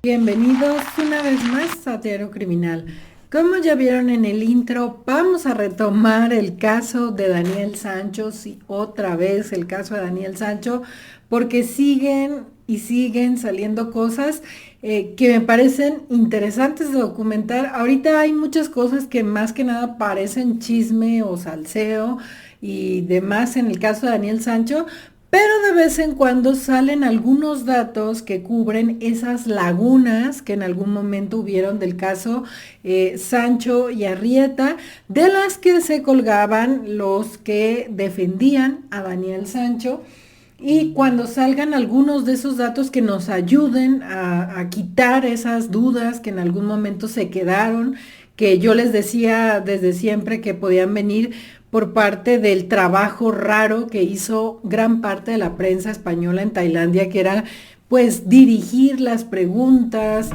Bienvenidos una vez más a Diario Criminal. Como ya vieron en el intro, vamos a retomar el caso de Daniel Sancho, sí, otra vez el caso de Daniel Sancho, porque siguen y siguen saliendo cosas que me parecen interesantes de documentar. Ahorita hay muchas cosas que más que nada parecen chisme o salseo y demás en el caso de Daniel Sancho, pero de vez en cuando salen algunos datos que cubren esas lagunas que en algún momento hubieron del caso Sancho y Arrieta, de las que se colgaban los que defendían a Daniel Sancho. Y cuando salgan algunos de esos datos que nos ayuden a quitar esas dudas que en algún momento se quedaron, que yo les decía desde siempre que podían venir por parte del trabajo raro que hizo gran parte de la prensa española en Tailandia, que era pues dirigir las preguntas,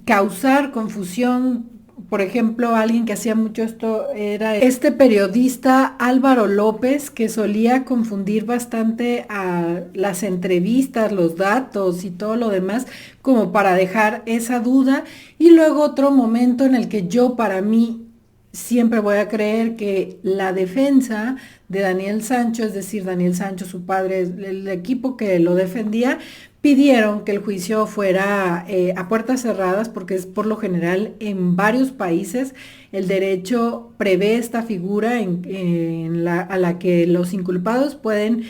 causar confusión. Por ejemplo, alguien que hacía mucho esto era este periodista Álvaro López, que solía confundir bastante a las entrevistas, los datos y todo lo demás, como para dejar esa duda. Y luego otro momento en el que yo, para mí, siempre voy a creer que la defensa de Daniel Sancho, es decir, Daniel Sancho, su padre, el equipo que lo defendía, pidieron que el juicio fuera a puertas cerradas, porque es por lo general en varios países el derecho prevé esta figura a la que los inculpados pueden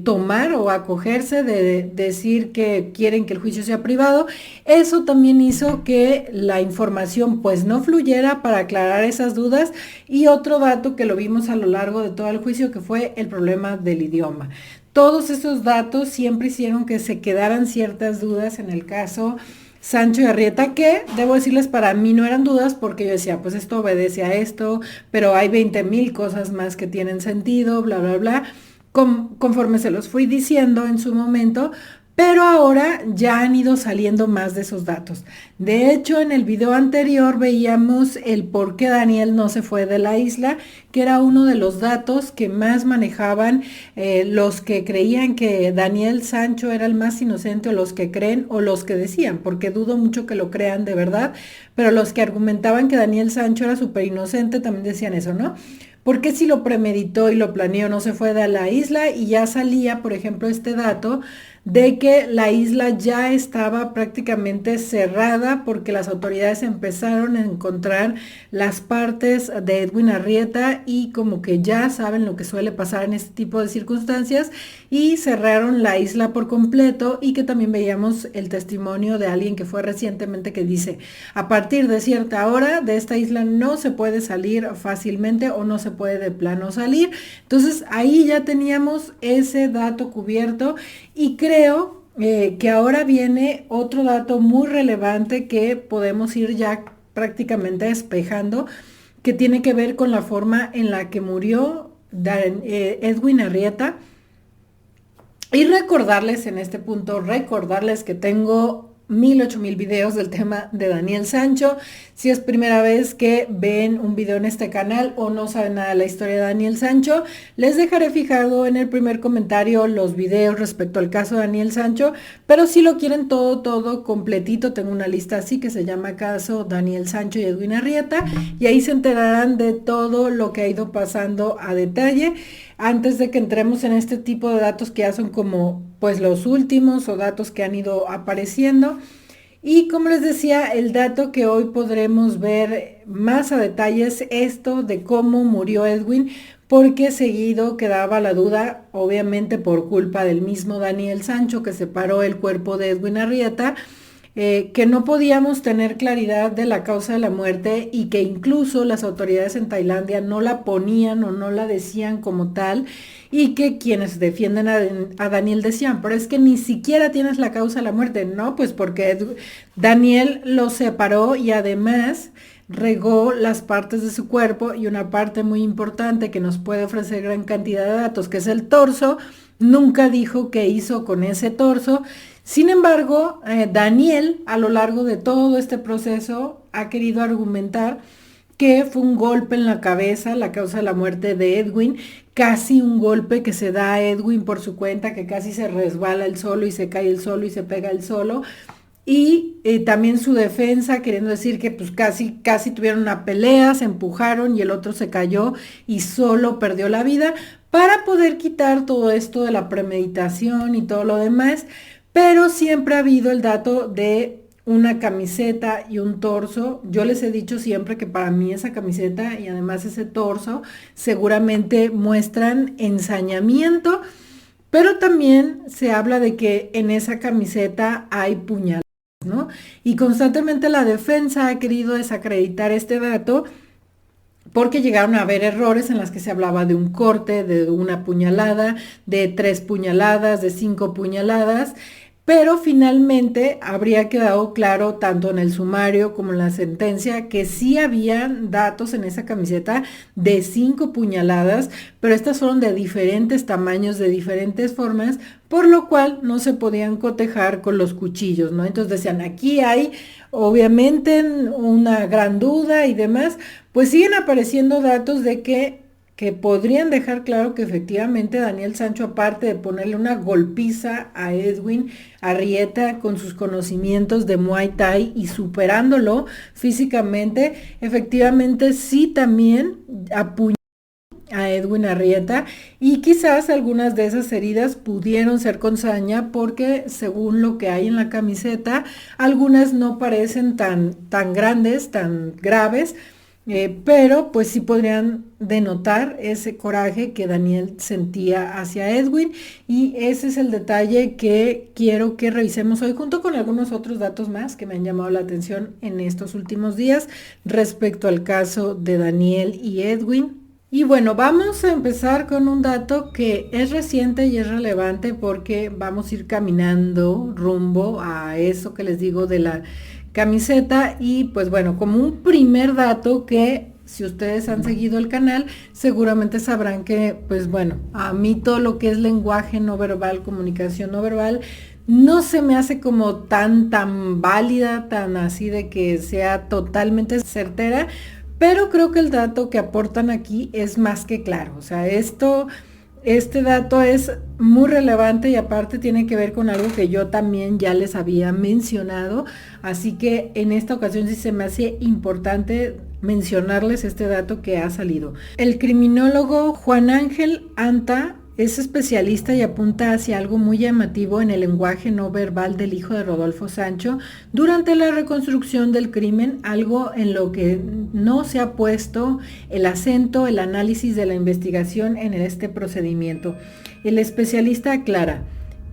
tomar o acogerse de decir que quieren que el juicio sea privado. Eso también hizo que la información pues no fluyera para aclarar esas dudas. Y otro dato que lo vimos a lo largo de todo el juicio, que fue el problema del idioma. Todos esos datos siempre hicieron que se quedaran ciertas dudas en el caso Sancho y Arrieta, que debo decirles, para mí no eran dudas, porque yo decía, pues esto obedece a esto, pero hay 20,000 cosas más que tienen sentido, bla, bla, bla, conforme se los fui diciendo en su momento. Pero ahora ya han ido saliendo más de esos datos. De hecho, en el video anterior veíamos el por qué Daniel no se fue de la isla, que era uno de los datos que más manejaban los que creían que Daniel Sancho era el más inocente, o los que creen, o los que decían, porque dudo mucho que lo crean de verdad, pero los que argumentaban que Daniel Sancho era súper inocente también decían eso, ¿no? Porque si lo premeditó y lo planeó, no se fue de la isla? Y ya salía, por ejemplo, este dato de que la isla ya estaba prácticamente cerrada, porque las autoridades empezaron a encontrar las partes de Edwin Arrieta, y como que ya saben lo que suele pasar en este tipo de circunstancias, y cerraron la isla por completo. Y que también veíamos el testimonio de alguien que fue recientemente, que dice, a partir de cierta hora de esta isla no se puede salir fácilmente, o no se puede de plano salir. Entonces ahí ya teníamos ese dato cubierto. Y creo que ahora viene otro dato muy relevante que podemos ir ya prácticamente despejando, que tiene que ver con la forma en la que murió Edwin Arrieta. Y recordarles en este punto, recordarles que tengo 1000 videos del tema de Daniel Sancho. Si es primera vez que ven un video en este canal o no saben nada de la historia de Daniel Sancho, les dejaré fijado en el primer comentario los videos respecto al caso de Daniel Sancho. Pero si lo quieren todo completito, tengo una lista así que se llama Caso Daniel Sancho y Edwin Arrieta, y ahí se enterarán de todo lo que ha ido pasando a detalle. Antes de que entremos en este tipo de datos que ya son como pues los últimos, o datos que han ido apareciendo. Y como les decía, el dato que hoy podremos ver más a detalle es esto de cómo murió Edwin, porque seguido quedaba la duda, obviamente por culpa del mismo Daniel Sancho, que separó el cuerpo de Edwin Arrieta, que no podíamos tener claridad de la causa de la muerte, y que incluso las autoridades en Tailandia no la ponían o no la decían como tal, y que quienes defienden a Daniel decían, pero es que ni siquiera tienes la causa de la muerte. No, pues porque Daniel lo separó, y además regó las partes de su cuerpo, y una parte muy importante que nos puede ofrecer gran cantidad de datos, que es el torso. Nunca dijo qué hizo con ese torso. Sin embargo, Daniel, a lo largo de todo este proceso, ha querido argumentar que fue un golpe en la cabeza la causa de la muerte de Edwin, casi un golpe que se da a Edwin por su cuenta, que casi se resbala él solo y se cae él solo y se pega él solo, Y también su defensa, queriendo decir que pues casi tuvieron una pelea, se empujaron y el otro se cayó y solo perdió la vida para poder quitar todo esto de la premeditación y todo lo demás, pero siempre ha habido el dato de una camiseta y un torso. Yo les he dicho siempre que para mí esa camiseta y además ese torso seguramente muestran ensañamiento, pero también se habla de que en esa camiseta hay puñaladas, ¿no? Y constantemente la defensa ha querido desacreditar este dato porque llegaron a haber errores en las que se hablaba de un corte, de una puñalada, de 3 puñaladas, de 5 puñaladas, pero finalmente habría quedado claro tanto en el sumario como en la sentencia que sí habían datos en esa camiseta de 5 puñaladas, pero estas fueron de diferentes tamaños, de diferentes formas, por lo cual no se podían cotejar con los cuchillos, ¿no? Entonces decían, aquí hay obviamente una gran duda y demás, pues siguen apareciendo datos de que podrían dejar claro que efectivamente Daniel Sancho, aparte de ponerle una golpiza a Edwin Arrieta con sus conocimientos de Muay Thai y superándolo físicamente, efectivamente sí también apuñaló a Edwin Arrieta y quizás algunas de esas heridas pudieron ser con saña porque según lo que hay en la camiseta, algunas no parecen tan grandes, tan graves, pero pues sí podrían denotar ese coraje que Daniel sentía hacia Edwin y ese es el detalle que quiero que revisemos hoy junto con algunos otros datos más que me han llamado la atención en estos últimos días respecto al caso de Daniel y Edwin. Y bueno, vamos a empezar con un dato que es reciente y es relevante porque vamos a ir caminando rumbo a eso que les digo de la camiseta y pues bueno, como un primer dato que si ustedes han seguido el canal seguramente sabrán que pues bueno, a mí todo lo que es lenguaje no verbal, comunicación no verbal, no se me hace como tan válida, tan así de que sea totalmente certera, pero creo que el dato que aportan aquí es más que claro, o sea, este dato es muy relevante y aparte tiene que ver con algo que yo también ya les había mencionado, así que en esta ocasión sí se me hace importante mencionarles este dato que ha salido. El criminólogo Juan Ángel Anta es especialista y apunta hacia algo muy llamativo en el lenguaje no verbal del hijo de Rodolfo Sancho durante la reconstrucción del crimen, algo en lo que no se ha puesto el acento, el análisis de la investigación en este procedimiento. El especialista aclara,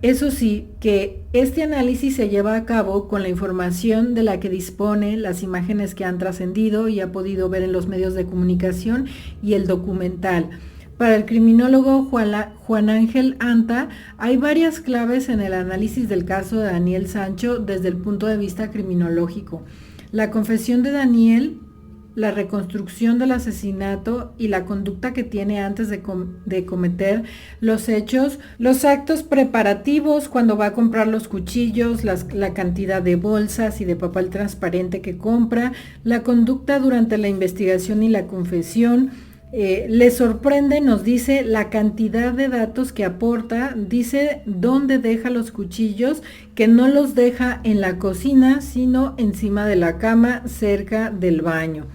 eso sí, que este análisis se lleva a cabo con la información de la que dispone, las imágenes que han trascendido y ha podido ver en los medios de comunicación y el documental. Para el criminólogo Juan Ángel Anta, hay varias claves en el análisis del caso de Daniel Sancho desde el punto de vista criminológico. La confesión de Daniel, la reconstrucción del asesinato y la conducta que tiene antes de cometer los hechos, los actos preparativos cuando va a comprar los cuchillos, la cantidad de bolsas y de papel transparente que compra, la conducta durante la investigación y la confesión. Le sorprende, nos dice la cantidad de datos que aporta, dice dónde deja los cuchillos, que no los deja en la cocina, sino encima de la cama, cerca del baño.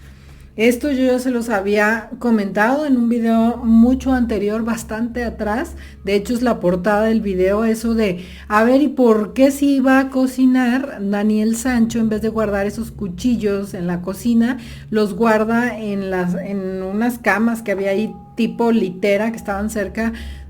Esto yo ya se los había comentado en un video mucho anterior, bastante atrás. De hecho es la portada del video, eso de, a ver, ¿y por qué si iba a cocinar Daniel Sancho, en vez de guardar esos cuchillos en la cocina, los guarda en unas camas que había ahí tipo litera, que estaban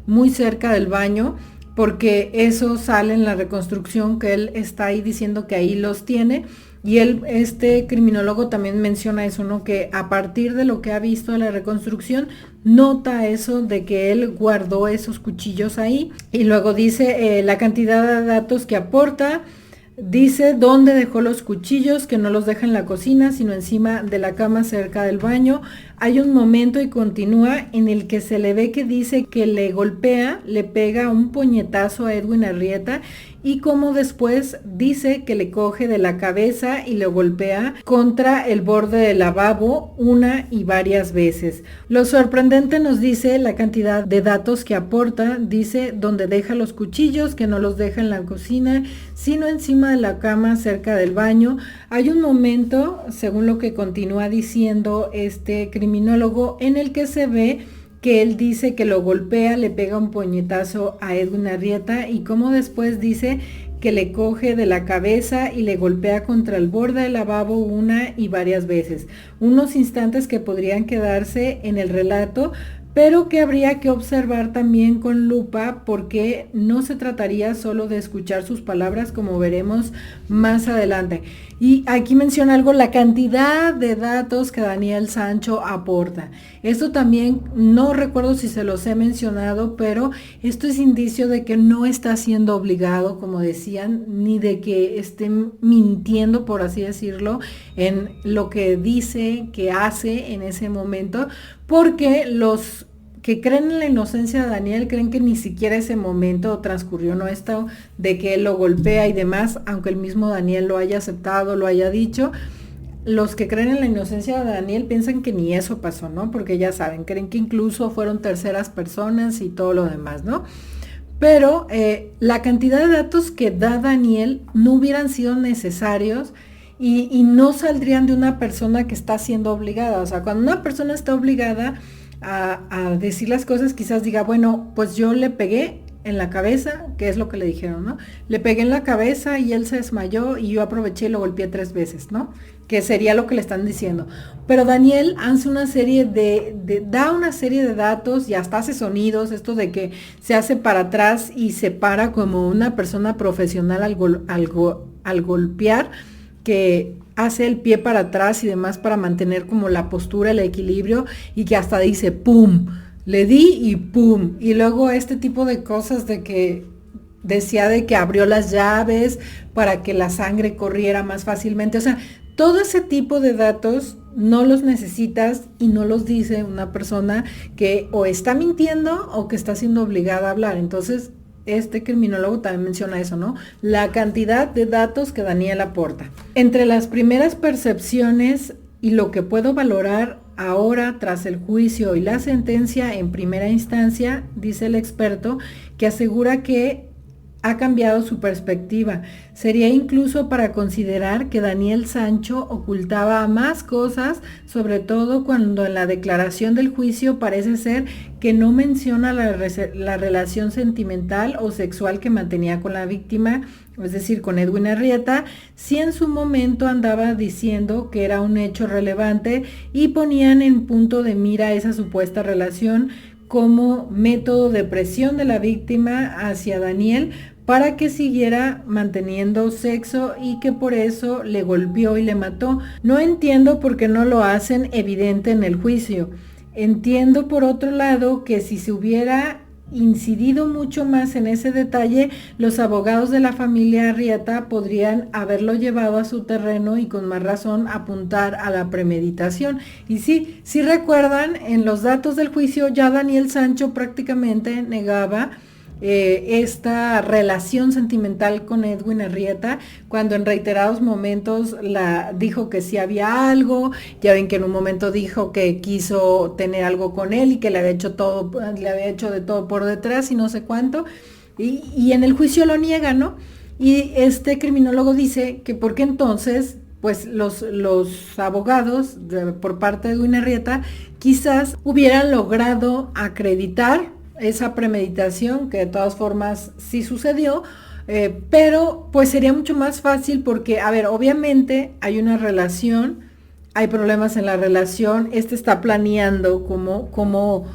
muy cerca del baño? Porque eso sale en la reconstrucción que él está ahí diciendo que ahí los tiene. Y este criminólogo también menciona eso, ¿no? Que a partir de lo que ha visto de la reconstrucción, nota eso de que él guardó esos cuchillos ahí. Y luego dice la cantidad de datos que aporta, dice dónde dejó los cuchillos, que no los deja en la cocina, sino encima de la cama cerca del baño. Hay un momento, y continúa, en el que se le ve que dice que le golpea, le pega un puñetazo a Edwin Arrieta, y como después dice que le coge de la cabeza y le golpea contra el borde del lavabo una y varias veces. Lo sorprendente, nos dice la cantidad de datos que aporta. Dice donde deja los cuchillos, que no los deja en la cocina, sino encima de la cama cerca del baño. Hay un momento, según lo que continúa diciendo este criminólogo, en el que se ve que él dice que lo golpea, le pega un puñetazo a Edwin Arrieta, y como después dice que le coge de la cabeza y le golpea contra el borde del lavabo una y varias veces. Unos instantes que podrían quedarse en el relato, pero que habría que observar también con lupa, porque no se trataría solo de escuchar sus palabras, como veremos más adelante. Y aquí menciona algo, la cantidad de datos que Daniel Sancho aporta. Esto también no recuerdo si se los he mencionado, pero esto es indicio de que no está siendo obligado, como decían, ni de que esté mintiendo, por así decirlo, en lo que dice que hace en ese momento, porque los que creen en la inocencia de Daniel creen que ni siquiera ese momento transcurrió, no esto de que él lo golpea y demás, aunque el mismo Daniel lo haya aceptado, lo haya dicho. Los que creen en la inocencia de Daniel piensan que ni eso pasó, ¿no? Porque ya saben, creen que incluso fueron terceras personas y todo lo demás, ¿no? Pero la cantidad de datos que da Daniel no hubieran sido necesarios y no saldrían de una persona que está siendo obligada. O sea, cuando una persona está obligada a decir las cosas, quizás diga, bueno, pues yo le pegué en la cabeza, que es lo que le dijeron, ¿no? Le pegué en la cabeza y él se desmayó y yo aproveché y lo golpeé 3 veces, ¿no? Que sería lo que le están diciendo. Pero Daniel hace una serie da una serie de datos y hasta hace sonidos, esto de que se hace para atrás y se para como una persona profesional al golpear, que hace el pie para atrás y demás para mantener como la postura, el equilibrio, y que hasta dice pum, le di y pum. Y luego este tipo de cosas de que decía de que abrió las llaves para que la sangre corriera más fácilmente. O sea, todo ese tipo de datos no los necesitas y no los dice una persona que o está mintiendo o que está siendo obligada a hablar. Entonces, este criminólogo también menciona eso, ¿no? La cantidad de datos que Daniel aporta. Entre las primeras percepciones y lo que puedo valorar ahora tras el juicio y la sentencia en primera instancia, dice el experto, que asegura que ha cambiado su perspectiva. Sería incluso para considerar que Daniel Sancho ocultaba más cosas, sobre todo cuando en la declaración del juicio parece ser que no menciona la relación sentimental o sexual que mantenía con la víctima, es decir, con Edwin Arrieta, si en su momento andaba diciendo que era un hecho relevante y ponían en punto de mira esa supuesta relación como método de presión de la víctima hacia Daniel para que siguiera manteniendo sexo y que por eso le golpeó y le mató. No entiendo por qué no lo hacen evidente en el juicio. Entiendo por otro lado que si se hubiera incidido mucho más en ese detalle, los abogados de la familia Arrieta podrían haberlo llevado a su terreno y con más razón apuntar a la premeditación. Y sí, si recuerdan, en los datos del juicio ya Daniel Sancho prácticamente negaba esta relación sentimental con Edwin Arrieta, cuando en reiterados momentos dijo que sí había algo. Ya ven que en un momento dijo que quiso tener algo con él y que le había hecho de todo por detrás y no sé cuánto, y en el juicio lo niega, ¿no? Y este criminólogo dice que porque entonces pues los abogados por parte de Edwin Arrieta quizás hubieran logrado acreditar esa premeditación, que de todas formas sí sucedió, pero pues sería mucho más fácil porque, a ver, obviamente hay una relación, hay problemas en la relación, está planeando cómo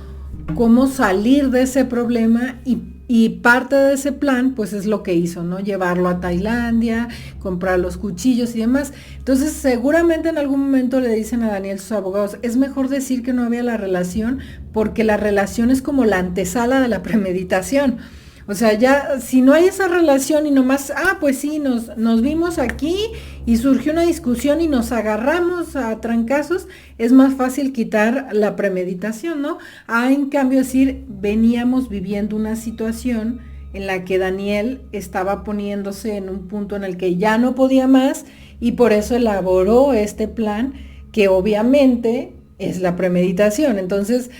salir de ese problema y parte de ese plan pues es lo que hizo, ¿no? Llevarlo a Tailandia, comprar los cuchillos y demás. Entonces seguramente en algún momento le dicen a Daniel sus abogados, es mejor decir que no había la relación porque la relación es como la antesala de la premeditación. O sea, ya si no hay esa relación y nomás, pues sí, nos vimos aquí y surgió una discusión y nos agarramos a trancazos, es más fácil quitar la premeditación, ¿no? En cambio decir, veníamos viviendo una situación en la que Daniel estaba poniéndose en un punto en el que ya no podía más y por eso elaboró este plan que obviamente es la premeditación. Entonces,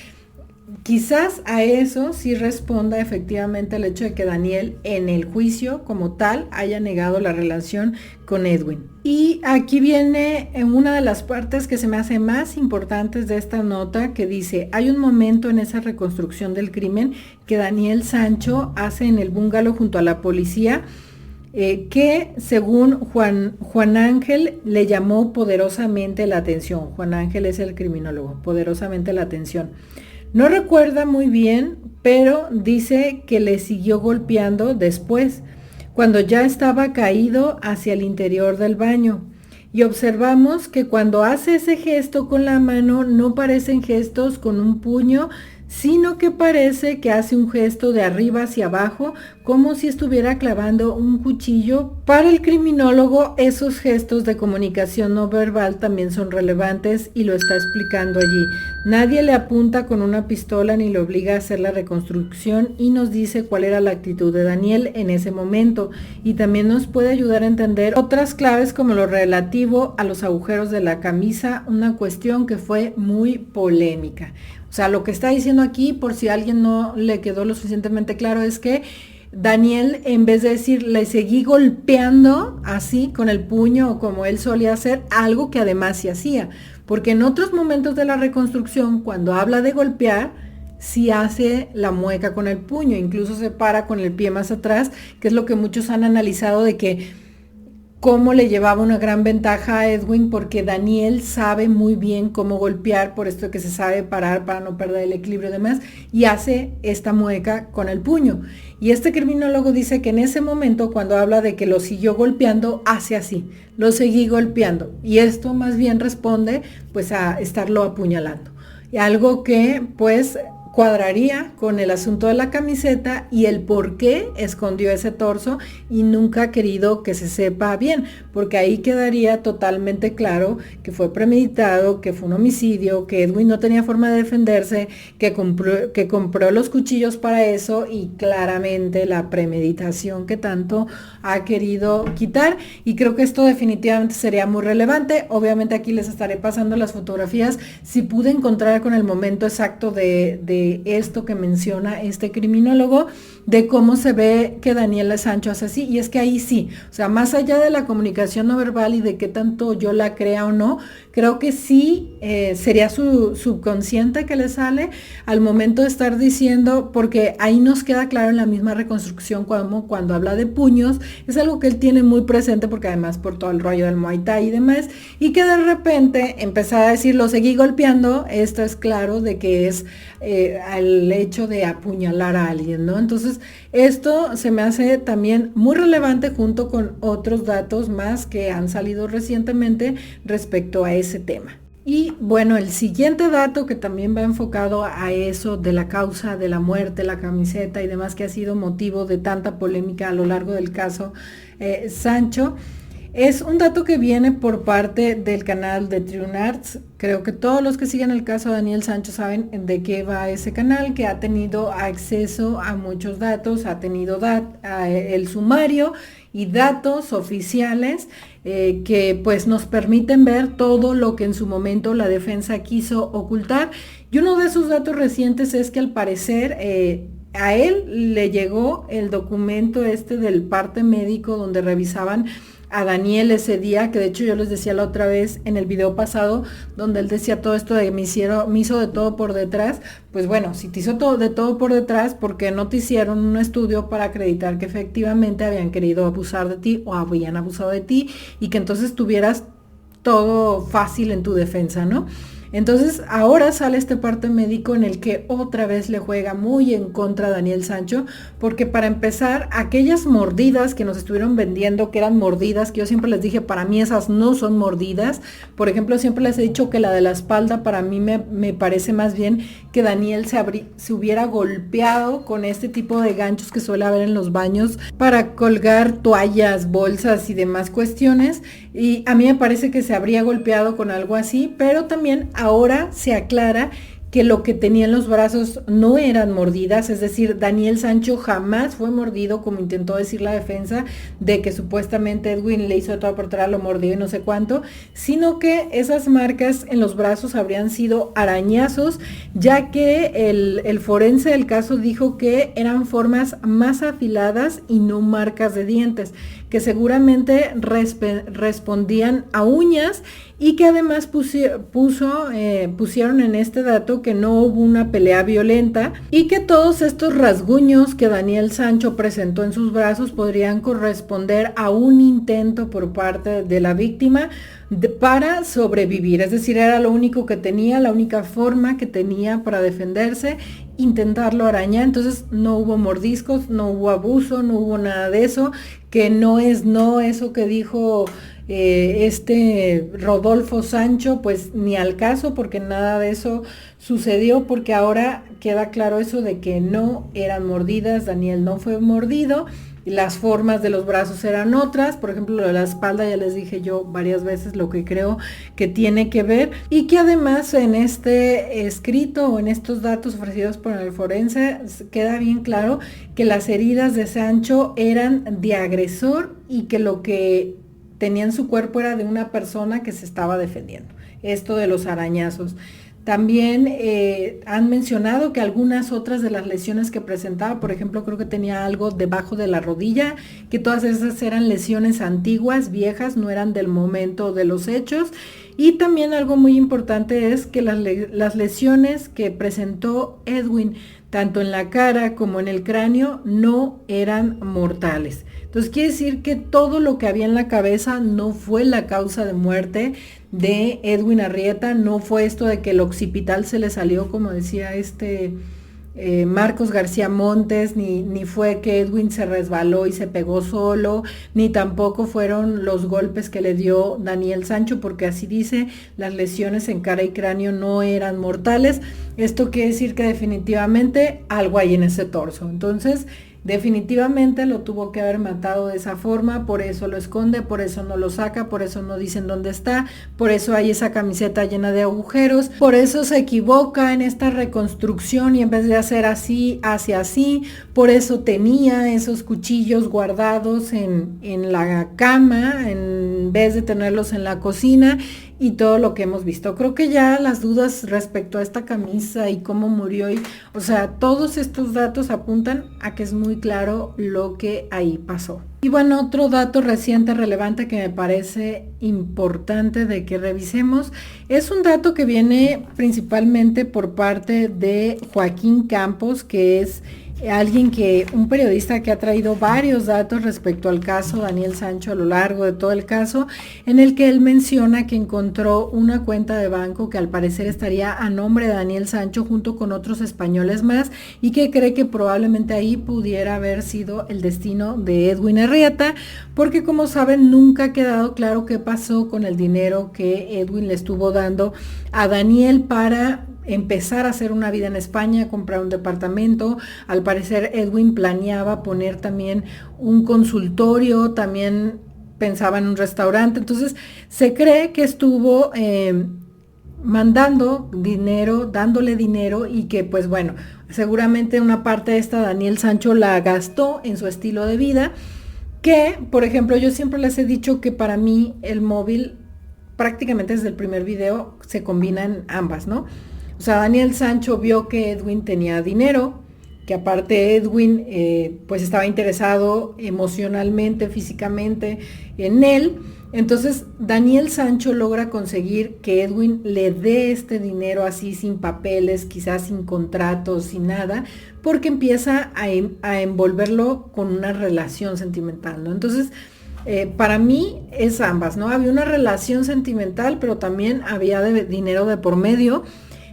quizás a eso sí responda efectivamente el hecho de que Daniel en el juicio como tal haya negado la relación con Edwin. Y aquí viene en una de las partes que se me hace más importantes de esta nota, que dice, hay un momento en esa reconstrucción del crimen que Daniel Sancho hace en el bungalow junto a la policía, que según Juan Ángel le llamó poderosamente la atención. Juan Ángel es el criminólogo, poderosamente la atención. No recuerda muy bien, pero dice que le siguió golpeando después, cuando ya estaba caído hacia el interior del baño. Y observamos que cuando hace ese gesto con la mano, no parecen gestos con un puño, sino que parece que hace un gesto de arriba hacia abajo, como si estuviera clavando un cuchillo. Para el criminólogo, esos gestos de comunicación no verbal también son relevantes y lo está explicando allí. Nadie le apunta con una pistola ni le obliga a hacer la reconstrucción y nos dice cuál era la actitud de Daniel en ese momento. Y también nos puede ayudar a entender otras claves como lo relativo a los agujeros de la camisa, una cuestión que fue muy polémica. O sea, lo que está diciendo aquí, por si a alguien no le quedó lo suficientemente claro, es que Daniel, en vez de decir, le seguí golpeando así con el puño o como él solía hacer, algo que además se hacía. Porque en otros momentos de la reconstrucción, cuando habla de golpear, sí hace la mueca con el puño, incluso se para con el pie más atrás, que es lo que muchos han analizado de que cómo le llevaba una gran ventaja a Edwin, porque Daniel sabe muy bien cómo golpear, por esto que se sabe parar para no perder el equilibrio y demás, y hace esta mueca con el puño. Y este criminólogo dice que en ese momento, cuando habla de que lo siguió golpeando, hace así, lo seguí golpeando. Y esto más bien responde pues a estarlo apuñalando. Y algo que pues cuadraría con el asunto de la camiseta y el por qué escondió ese torso y nunca ha querido que se sepa bien, porque ahí quedaría totalmente claro que fue premeditado, que fue un homicidio, que Edwin no tenía forma de defenderse, que compró los cuchillos para eso y claramente la premeditación que tanto ha querido quitar. Y creo que esto definitivamente sería muy relevante. Obviamente aquí les estaré pasando las fotografías si pude encontrar con el momento exacto de esto que menciona este criminólogo, de cómo se ve que Daniel Sancho hace así. Y es que ahí sí, o sea, más allá de la comunicación no verbal y de qué tanto yo la crea o no, creo que sí sería su subconsciente que le sale al momento de estar diciendo, porque ahí nos queda claro en la misma reconstrucción como cuando habla de puños, es algo que él tiene muy presente porque además por todo el rollo del Muay Thai y demás, y que de repente empezar a decir, lo seguí golpeando, esto es claro de que es al hecho de apuñalar a alguien, ¿no? Entonces, esto se me hace también muy relevante junto con otros datos más que han salido recientemente respecto a ese tema. Y bueno, el siguiente dato que también va enfocado a eso de la causa de la muerte, la camiseta y demás, que ha sido motivo de tanta polémica a lo largo del caso Sancho, es un dato que viene por parte del canal de True Arts. Creo que todos los que siguen el caso de Daniel Sancho saben de qué va ese canal, que ha tenido acceso a muchos datos, ha tenido el sumario y datos oficiales que pues nos permiten ver todo lo que en su momento la defensa quiso ocultar. Y uno de esos datos recientes es que al parecer a él le llegó el documento del parte médico donde revisaban a Daniel ese día, que de hecho yo les decía la otra vez en el video pasado, donde él decía todo esto de me hizo de todo por detrás. Pues bueno, si te hizo de todo por detrás, ¿por qué no te hicieron un estudio para acreditar que efectivamente habían querido abusar de ti o habían abusado de ti y que entonces tuvieras todo fácil en tu defensa, ¿no? Entonces ahora sale este parte médico en el que otra vez le juega muy en contra a Daniel Sancho, porque para empezar, aquellas mordidas que nos estuvieron vendiendo, que eran mordidas, que yo siempre les dije, para mí esas no son mordidas. Por ejemplo, siempre les he dicho que la de la espalda para mí me parece más bien que Daniel se hubiera golpeado con este tipo de ganchos que suele haber en los baños para colgar toallas, bolsas y demás cuestiones. Y a mí me parece que se habría golpeado con algo así, pero también ahora se aclara que lo que tenía en los brazos no eran mordidas, es decir, Daniel Sancho jamás fue mordido, como intentó decir la defensa, de que supuestamente Edwin le hizo de todo por atrás, lo mordió y no sé cuánto, sino que esas marcas en los brazos habrían sido arañazos, ya que el forense del caso dijo que eran formas más afiladas y no marcas de dientes, que seguramente respondían a uñas, y que además pusieron en este dato que no hubo una pelea violenta y que todos estos rasguños que Daniel Sancho presentó en sus brazos podrían corresponder a un intento por parte de la víctima para sobrevivir, es decir, era lo único que tenía, la única forma que tenía para defenderse, intentarlo arañar. Entonces no hubo mordiscos, no hubo abuso, no hubo nada de eso, que no es eso que dijo este Rodolfo Sancho, pues ni al caso, porque nada de eso sucedió, porque ahora queda claro eso de que no eran mordidas, Daniel no fue mordido, las formas de los brazos eran otras. Por ejemplo, lo de la espalda ya les dije yo varias veces lo que creo que tiene que ver, y que además en este escrito o en estos datos ofrecidos por el forense queda bien claro que las heridas de Sancho eran de agresor y que lo que tenía en su cuerpo era de una persona que se estaba defendiendo. Esto de los arañazos. También han mencionado que algunas otras de las lesiones que presentaba, por ejemplo, creo que tenía algo debajo de la rodilla, que todas esas eran lesiones antiguas, viejas, no eran del momento de los hechos. Y también algo muy importante es que las lesiones que presentó Edwin, tanto en la cara como en el cráneo, no eran mortales. Entonces quiere decir que todo lo que había en la cabeza no fue la causa de muerte de Edwin Arrieta, no fue esto de que el occipital se le salió, como decía Marcos García Montes, ni fue que Edwin se resbaló y se pegó solo, ni tampoco fueron los golpes que le dio Daniel Sancho, porque así dice, las lesiones en cara y cráneo no eran mortales. Esto quiere decir que definitivamente algo hay en ese torso. Entonces, definitivamente lo tuvo que haber matado de esa forma, por eso lo esconde, por eso no lo saca, por eso no dicen dónde está, por eso hay esa camiseta llena de agujeros, por eso se equivoca en esta reconstrucción y en vez de hacer así, hace así, por eso tenía esos cuchillos guardados en la cama en vez de tenerlos en la cocina, y todo lo que hemos visto. Creo que ya las dudas respecto a esta camisa y cómo murió, o sea, todos estos datos apuntan a que es muy claro lo que ahí pasó. Y bueno, otro dato reciente relevante que me parece importante de que revisemos es un dato que viene principalmente por parte de Joaquín Campos, que es un periodista que ha traído varios datos respecto al caso Daniel Sancho a lo largo de todo el caso, en el que él menciona que encontró una cuenta de banco que al parecer estaría a nombre de Daniel Sancho junto con otros españoles más, y que cree que probablemente ahí pudiera haber sido el destino de Edwin Arrieta, porque como saben nunca ha quedado claro qué pasó con el dinero que Edwin le estuvo dando a Daniel para empezar a hacer una vida en España, comprar un departamento. Al parecer Edwin planeaba poner también un consultorio, también pensaba en un restaurante. Entonces se cree que estuvo mandando dinero, dándole dinero, y que pues bueno, seguramente una parte de esta Daniel Sancho la gastó en su estilo de vida, que por ejemplo yo siempre les he dicho que para mí el móvil prácticamente desde el primer video se combinan ambas, ¿no? O sea, Daniel Sancho vio que Edwin tenía dinero, que aparte Edwin pues estaba interesado emocionalmente, físicamente en él. Entonces Daniel Sancho logra conseguir que Edwin le dé este dinero así sin papeles, quizás sin contratos, sin nada, porque empieza a envolverlo con una relación sentimental, ¿no? Entonces Para mí es ambas, ¿no? Había una relación sentimental, pero también había dinero de por medio,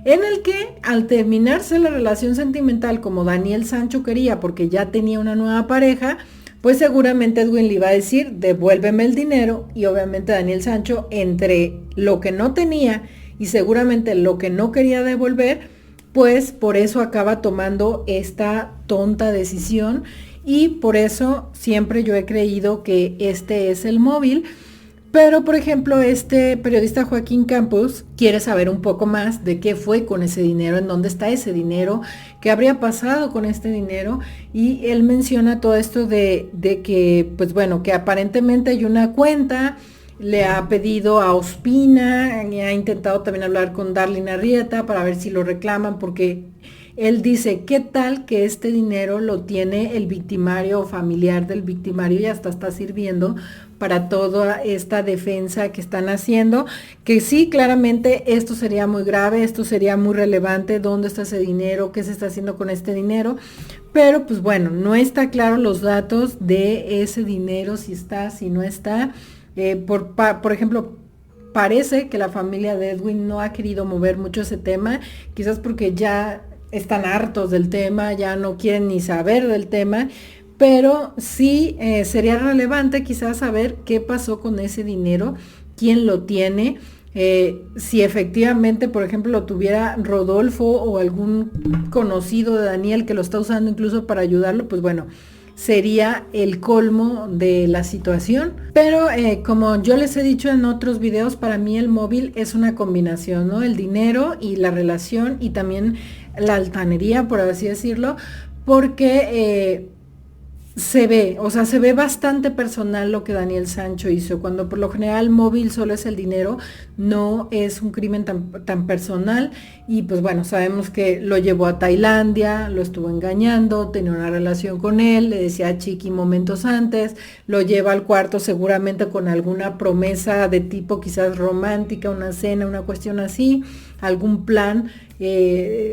en el que al terminarse la relación sentimental como Daniel Sancho quería, porque ya tenía una nueva pareja, pues seguramente Edwin le iba a decir, devuélveme el dinero, y obviamente Daniel Sancho, entre lo que no tenía y seguramente lo que no quería devolver, pues por eso acaba tomando esta tonta decisión, y por eso siempre yo he creído que este es el móvil. Pero, por ejemplo, este periodista Joaquín Campos quiere saber un poco más de qué fue con ese dinero, en dónde está ese dinero, qué habría pasado con este dinero. Y él menciona todo esto de que, pues bueno, que aparentemente hay una cuenta, le ha pedido a Ospina, y ha intentado también hablar con Darlene Arrieta para ver si lo reclaman, porque él dice, ¿qué tal que este dinero lo tiene el victimario o familiar del victimario y hasta está sirviendo para toda esta defensa que están haciendo? Que sí, claramente esto sería muy grave, esto sería muy relevante, ¿dónde está ese dinero? ¿Qué se está haciendo con este dinero? Pero pues bueno, no está claro los datos de ese dinero, si está, si no está. Por ejemplo, parece que la familia de Edwin no ha querido mover mucho ese tema, quizás porque ya están hartos del tema, ya no quieren ni saber del tema, pero sí sería relevante quizás saber qué pasó con ese dinero, quién lo tiene, si efectivamente, por ejemplo, lo tuviera Rodolfo o algún conocido de Daniel que lo está usando incluso para ayudarlo, pues bueno, sería el colmo de la situación. Pero como yo les he dicho en otros videos, para mí el móvil es una combinación, ¿no? El dinero y la relación y también la altanería, por así decirlo, porque se ve, o sea, se ve bastante personal lo que Daniel Sancho hizo, cuando por lo general móvil solo es el dinero, no es un crimen tan personal. Y pues bueno, sabemos que lo llevó a Tailandia, lo estuvo engañando, tenía una relación con él, le decía a Chiqui momentos antes, lo lleva al cuarto seguramente con alguna promesa de tipo quizás romántica, una cena, una cuestión así, algún plan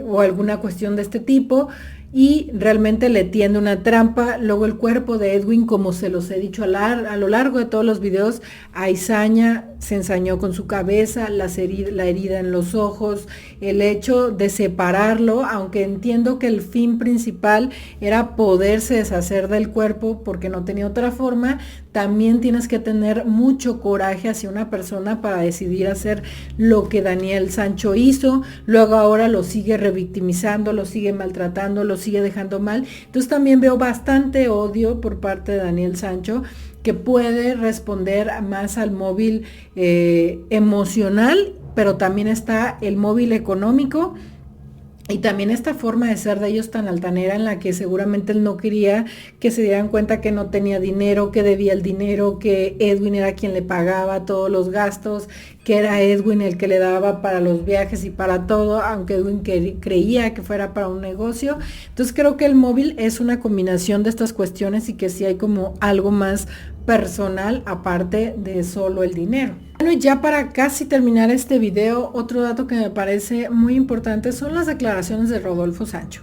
o alguna cuestión de este tipo, y realmente le tiende una trampa. Luego el cuerpo de Edwin, como se los he dicho a lo largo de todos los videos, Aizaña se ensañó con su cabeza, la herida en los ojos, el hecho de separarlo, aunque entiendo que el fin principal era poderse deshacer del cuerpo porque no tenía otra forma, también tienes que tener mucho coraje hacia una persona para decidir hacer lo que Daniel Sancho hizo. Luego ahora lo sigue revictimizando, lo sigue maltratando, lo sigue dejando mal. Entonces también veo bastante odio por parte de Daniel Sancho, que puede responder más al móvil emocional, pero también está el móvil económico. Y también esta forma de ser de ellos tan altanera, en la que seguramente él no quería que se dieran cuenta que no tenía dinero, que debía el dinero, que Edwin era quien le pagaba todos los gastos, que era Edwin el que le daba para los viajes y para todo, aunque Edwin creía que fuera para un negocio. Entonces creo que el móvil es una combinación de estas cuestiones y que sí hay como algo más personal aparte de solo el dinero. Bueno, y ya para casi terminar este video, otro dato que me parece muy importante son las declaraciones de Rodolfo Sancho.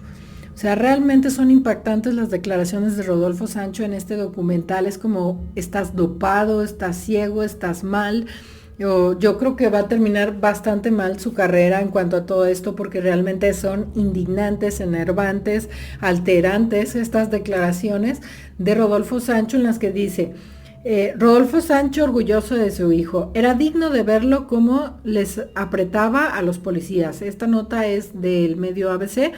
O sea, realmente son impactantes las declaraciones de Rodolfo Sancho en este documental. Es como, estás dopado, estás ciego, estás mal. Yo creo que va a terminar bastante mal su carrera en cuanto a todo esto, porque realmente son indignantes, enervantes, alterantes estas declaraciones de Rodolfo Sancho, en las que dice: Rodolfo Sancho, orgulloso de su hijo, era digno de verlo cómo les apretaba a los policías. Esta nota es del medio ABC.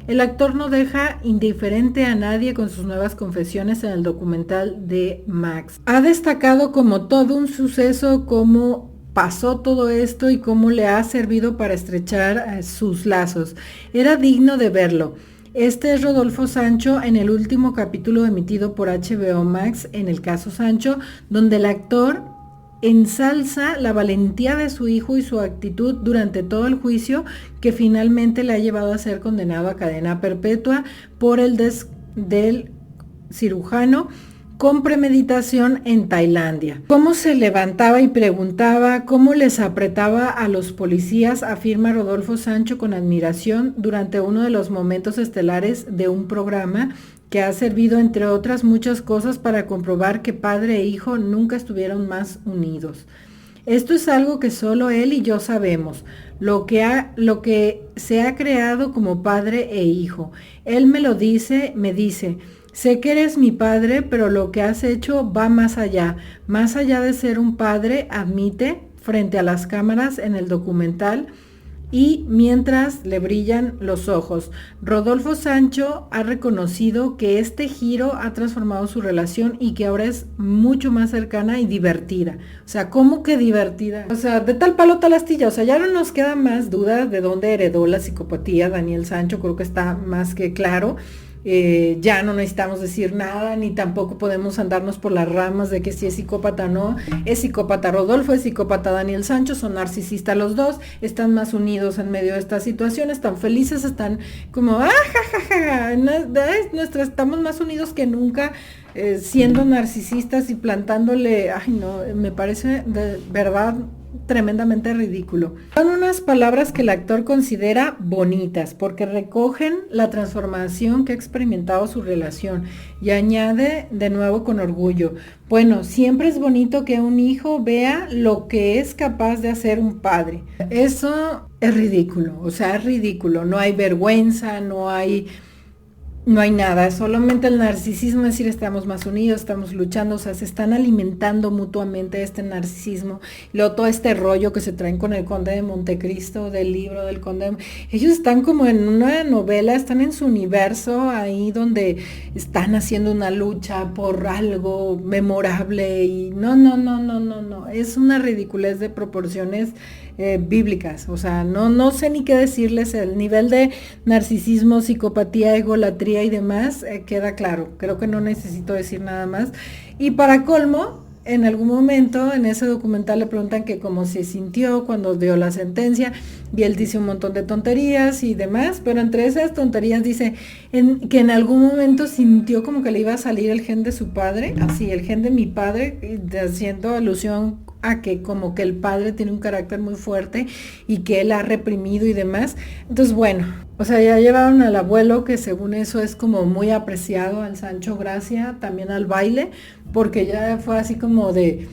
El actor no deja indiferente a nadie con sus nuevas confesiones en el documental de Max. Ha destacado como todo un suceso cómo pasó todo esto y cómo le ha servido para estrechar sus lazos. Era digno de verlo. Este es Rodolfo Sancho en el último capítulo emitido por HBO Max en el caso Sancho, donde el actor ensalza la valentía de su hijo y su actitud durante todo el juicio, que finalmente le ha llevado a ser condenado a cadena perpetua por el del cirujano con premeditación en Tailandia. Cómo se levantaba y preguntaba, cómo les apretaba a los policías, afirma Rodolfo Sancho con admiración durante uno de los momentos estelares de un programa que ha servido entre otras muchas cosas para comprobar que padre e hijo nunca estuvieron más unidos. Esto es algo que solo él y yo sabemos, lo que se ha creado como padre e hijo. Él me dice, sé que eres mi padre, pero lo que has hecho va más allá de ser un padre, admite frente a las cámaras en el documental. Y mientras le brillan los ojos, Rodolfo Sancho ha reconocido que este giro ha transformado su relación y que ahora es mucho más cercana y divertida. O sea, ¿cómo que divertida? O sea, de tal palo tal astilla. O sea, ya no nos queda más duda de dónde heredó la psicopatía Daniel Sancho. Creo que está más que claro. Ya no necesitamos decir nada, ni tampoco podemos andarnos por las ramas de que si es psicópata o no. Es psicópata Rodolfo, es psicópata Daniel Sancho, son narcisistas los dos, están más unidos en medio de esta situación, están felices, están como, estamos más unidos que nunca, siendo narcisistas y plantándole, ay no, me parece de verdad tremendamente ridículo. Son unas palabras que el actor considera bonitas porque recogen la transformación que ha experimentado su relación y añade de nuevo con orgullo, bueno, siempre es bonito que un hijo vea lo que es capaz de hacer un padre. Eso es ridículo, o sea, es ridículo, no hay vergüenza, no hay nada, es solamente el narcisismo, es decir, estamos más unidos, estamos luchando, o sea, se están alimentando mutuamente este narcisismo, y luego todo este rollo que se traen con el Conde de Montecristo, del libro del Conde, ellos están como en una novela, están en su universo, ahí donde están haciendo una lucha por algo memorable, y no, es una ridiculez de proporciones bíblicas, o sea, no sé ni qué decirles, el nivel de narcisismo, psicopatía, egolatría y demás, queda claro, creo que no necesito decir nada más. Y para colmo, en algún momento en ese documental le preguntan que cómo se sintió cuando dio la sentencia, y él dice un montón de tonterías y demás, pero entre esas tonterías dice que en algún momento sintió como que le iba a salir el gen de su padre, así, el gen de mi padre, haciendo alusión a que como que el padre tiene un carácter muy fuerte y que él ha reprimido y demás. Entonces, bueno, o sea, ya llevaron al abuelo, que según eso es como muy apreciado, al Sancho Gracia, también al baile, porque ya fue así como de,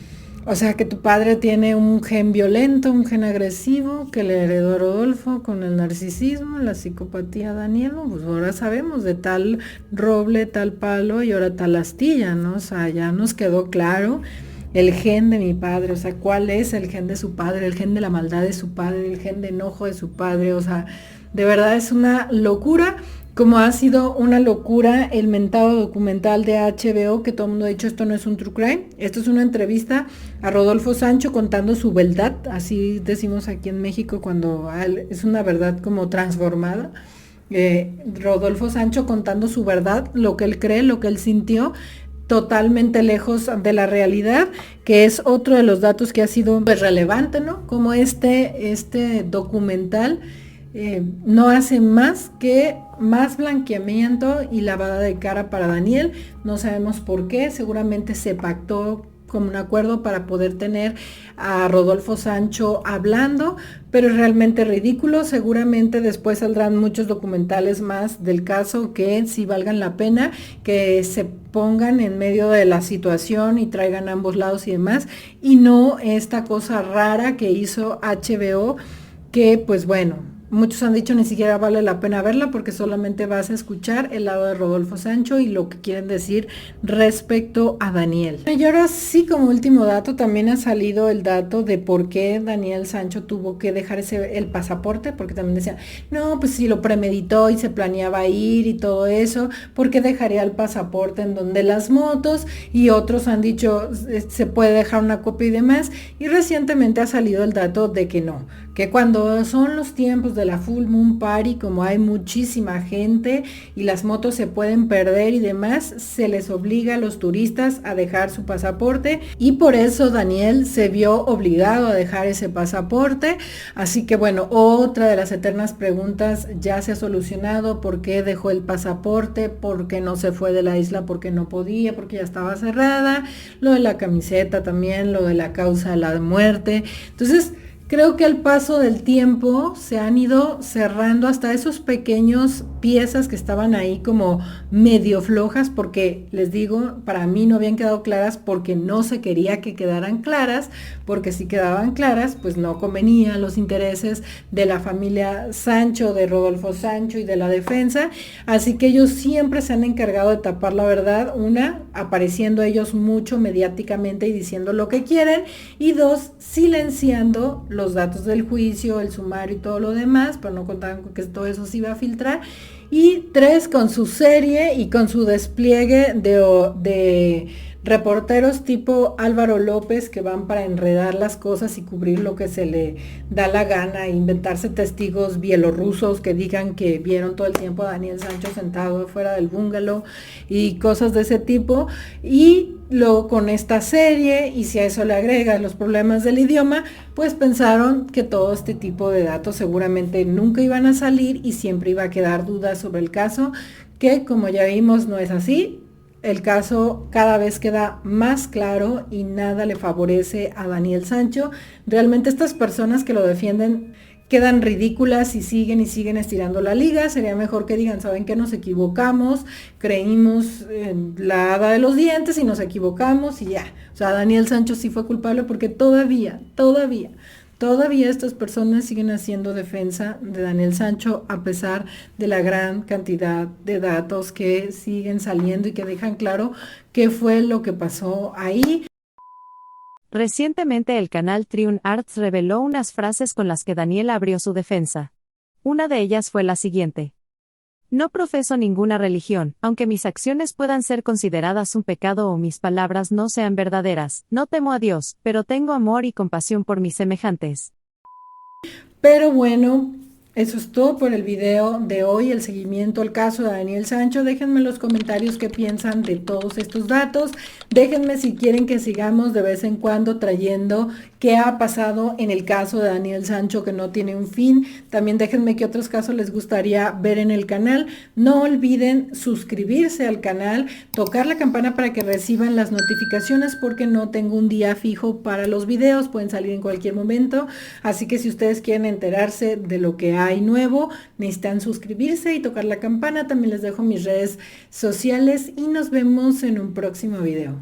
o sea, que tu padre tiene un gen violento, un gen agresivo, que le heredó Rodolfo con el narcisismo, la psicopatía Daniel, pues ahora sabemos de tal roble, tal palo y ahora tal astilla, ¿no? O sea, ya nos quedó claro el gen de mi padre, o sea, cuál es el gen de su padre, el gen de la maldad de su padre, el gen de enojo de su padre, o sea, de verdad es una locura, como ha sido una locura el mentado documental de HBO, que todo el mundo ha dicho, esto no es un true crime, esto es una entrevista a Rodolfo Sancho contando su verdad, así decimos aquí en México cuando es una verdad como transformada. Rodolfo Sancho contando su verdad, lo que él cree, lo que él sintió, totalmente lejos de la realidad, que es otro de los datos que ha sido pues relevante, ¿no? Como este documental no hace más que más blanqueamiento y lavada de cara para Daniel, no sabemos por qué, seguramente se pactó como un acuerdo para poder tener a Rodolfo Sancho hablando, pero es realmente ridículo. Seguramente después saldrán muchos documentales más del caso que sí valgan la pena, que se pongan en medio de la situación y traigan ambos lados y demás, y no esta cosa rara que hizo HBO, que pues bueno, muchos han dicho ni siquiera vale la pena verla porque solamente vas a escuchar el lado de Rodolfo Sancho y lo que quieren decir respecto a Daniel. Y ahora sí, como último dato, también ha salido el dato de por qué Daniel Sancho tuvo que dejar el pasaporte, porque también decían, no, pues si lo premeditó y se planeaba ir y todo eso, ¿por qué dejaría el pasaporte en donde las motos? Y otros han dicho, se puede dejar una copia y demás, y recientemente ha salido el dato de que no, que cuando son los tiempos de la Full Moon Party, como hay muchísima gente y las motos se pueden perder y demás, se les obliga a los turistas a dejar su pasaporte, y por eso Daniel se vio obligado a dejar ese pasaporte. Así que bueno, otra de las eternas preguntas ya se ha solucionado: ¿por qué dejó el pasaporte? ¿Por qué no se fue de la isla? ¿Porque no podía? ¿Porque ya estaba cerrada? Lo de la camiseta también, lo de la causa de la muerte. Entonces creo que al paso del tiempo se han ido cerrando hasta esos pequeños piezas que estaban ahí como medio flojas, porque les digo, para mí no habían quedado claras porque no se quería que quedaran claras, porque si quedaban claras, pues no convenían los intereses de la familia Sancho, de Rodolfo Sancho y de la defensa, así que ellos siempre se han encargado de tapar la verdad, una, apareciendo ellos mucho mediáticamente y diciendo lo que quieren, y dos, silenciando los datos del juicio, el sumario y todo lo demás, pero no contaban con que todo eso se iba a filtrar, y tres, con su serie y con su despliegue de reporteros tipo Álvaro López que van para enredar las cosas y cubrir lo que se le da la gana, inventarse testigos bielorrusos que digan que vieron todo el tiempo a Daniel Sancho sentado fuera del bungalow y cosas de ese tipo. Y luego con esta serie, y si a eso le agregas los problemas del idioma, pues pensaron que todo este tipo de datos seguramente nunca iban a salir y siempre iba a quedar dudas sobre el caso, que como ya vimos no es así. El caso cada vez queda más claro y nada le favorece a Daniel Sancho. Realmente estas personas que lo defienden quedan ridículas y siguen estirando la liga. Sería mejor que digan, ¿saben qué? Nos equivocamos, creímos en la hada de los dientes y nos equivocamos y ya. O sea, Daniel Sancho sí fue culpable porque todavía estas personas siguen haciendo defensa de Daniel Sancho a pesar de la gran cantidad de datos que siguen saliendo y que dejan claro qué fue lo que pasó ahí. Recientemente el canal Triun Arts reveló unas frases con las que Daniel abrió su defensa. Una de ellas fue la siguiente. No profeso ninguna religión, aunque mis acciones puedan ser consideradas un pecado o mis palabras no sean verdaderas, no temo a Dios, pero tengo amor y compasión por mis semejantes. Pero bueno, eso es todo por el video de hoy, el seguimiento al caso de Daniel Sancho. Déjenme en los comentarios qué piensan de todos estos datos. Déjenme si quieren que sigamos de vez en cuando trayendo qué ha pasado en el caso de Daniel Sancho que no tiene un fin. También déjenme qué otros casos les gustaría ver en el canal. No olviden suscribirse al canal, tocar la campana para que reciban las notificaciones porque no tengo un día fijo para los videos, pueden salir en cualquier momento. Así que si ustedes quieren enterarse de lo que hay nuevo, necesitan suscribirse y tocar la campana. También les dejo mis redes sociales y nos vemos en un próximo video.